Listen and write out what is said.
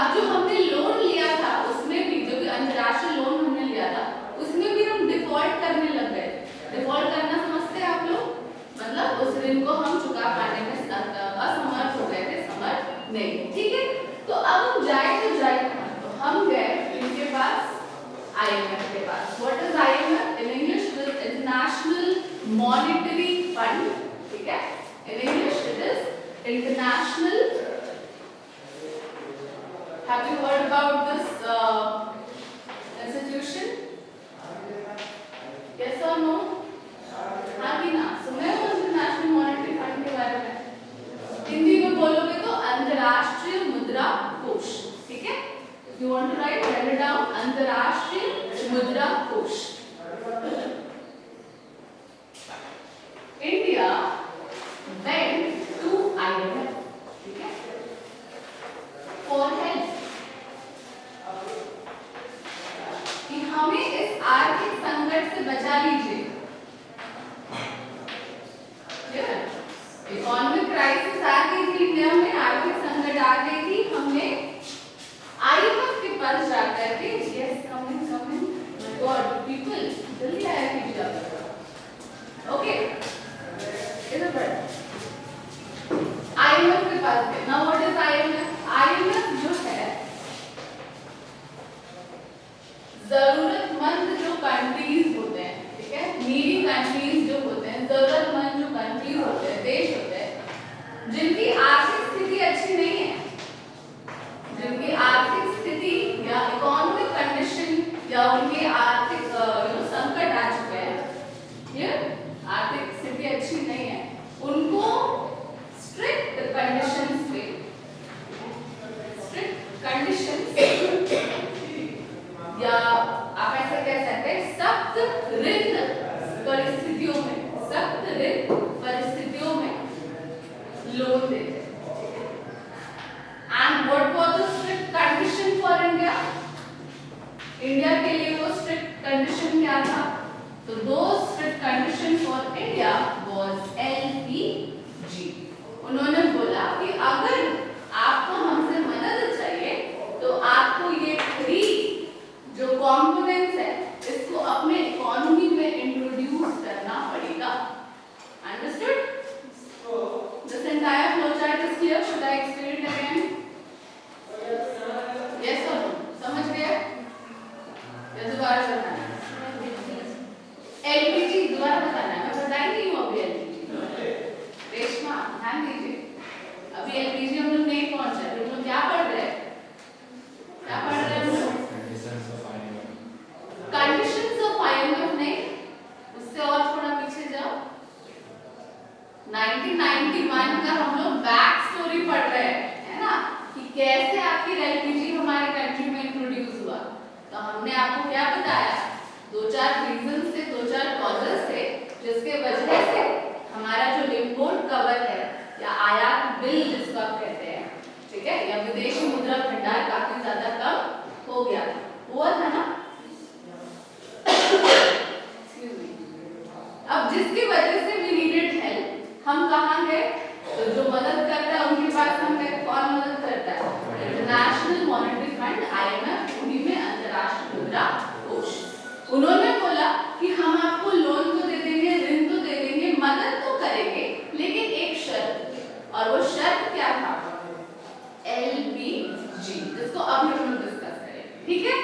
अब जो हमने लोन लिया था उसमें भी, जो भी अंतर्राष्ट्रीय लोन हमने लिया था उसमें भी हम डिफॉल्ट करने लग गए। डिफॉल्ट करना समझते हैं आप लोग? मतलब उस ऋण को हम चुका पाने में असमर्थ हो गए थे, समर्थ नहीं। ठीक है, तो अब हम जाए तो जाए कहाँ? तो हम गए इनके पास, IMF के पास। What is IMF? In English it is international monetary fund. ठीक है, in English it is international. Have you heard about this institution? Yes or no? हाँ कि ना? सुने हो इंटरनेशनल मॉनेटरी फंड के बारे में? हिंदी में बोलोगे तो अंतर्राष्ट्रीय मुद्रा कोष। ठीक है? If you want to write it down, अंतर्राष्ट्रीय मुद्रा कोष। India went to IMF. ठीक है? For help. कि हमें इस आर्थिक संकट से बचा लीजिए। इकोनॉमिक क्राइसिस आ गई थी इंडिया में, आर्थिक संकट आ गई थी, हमने IMF के पास जाकर के, yes coming my God people जल्दी आया कीजिए आप। ओके, इधर पर IMF के पास गए। Now what is IMF? IMF जो है जरूरतमंद जो कंट्रीज होते हैं, ठीक है, नीडी कंट्रीज जो होते हैं, जरूरतमंद जो कंट्रीज होते हैं, देश होते हैं जिनकी आर्थिक स्थिति अच्छी नहीं है, जिनकी आर्थिक स्थिति या इकोनॉमिक कंडीशन या उनके आर्थिक संकट आ चुके हैं, ये आर्थिक स्थिति अच्छी नहीं है, उनको स्ट्रिक्ट कंडीशंस पे, स्ट्रिक्ट कंडीशंस या आप ऐसे कह सकते हैं सख्त ऋण परिस्थितियों में, सख्त ऋण परिस्थितियों में लोन देते हैं। And what was the strict condition for India? India के लिए वो स्ट्रिक्ट कंडीशन क्या था? तो दो strict condition for India was LPG। उन्होंने बोला कि अगर आपको हमसे मदद चाहिए तो आपको ये थ्री जो कॉम्पोनेंट्स है इसको अपने इकोनॉमी में इंट्रोड्यूस करना पड़ेगा। Understood? This entire flow chart is clear? Should I explain it again? Yes और नो? समझ गए या दोबारा बताना है? LPG दोबारा बताना है, मैं बताई नहीं हूँ अभी LPG। रेशमा ध्यान दीजिए, अभी LPG हम लोग नहीं पहुंचे, हम लोग क्या पढ़ रहे हैं? क्या पढ़ रहे हैं हम लोग? कंडीशंस ऑफ IMF नहीं, उससे और थोड़ा पीछे जाओ। 1991 का हम लोग बैक स्टोरी पढ़ रहे हैं, है ना, कि कैसे आखिर LPG हमारे कंट्री में इंट्रोड्यूस हुआ। तो हमने आपको क्या बताया? दो चार रीजन थे, दो चार कॉजेस थे जिसके वजह से हमारा जो इंपोर्ट कवर है या आयात बिल जिसको आप कहते हैं, ठीक है, या विदेशी मुद्रा भंडार काफी ज्यादा कम हो गया था, हुआ था ना? अब जिसकी वजह से वी नीडेड हेल्प, हम कहाँ गए? तो जो मदद करता है उनके पास हम गए। कौन मदद करता है? इंटरनेशनल मॉनेटरी फंड IMF, उन्हीं में अंतर्राष्ट्रीय मुद्रा कोष। उन्होंने बोला कि हम आपको लोन तो दे देंगे, ऋण तो दे देंगे, मदद तो करेंगे, लेकिन एक शर्त, और वो शर्त क्या था? LPG, जिसको अब हम लोग डिस्कस करेंगे। ठीक है?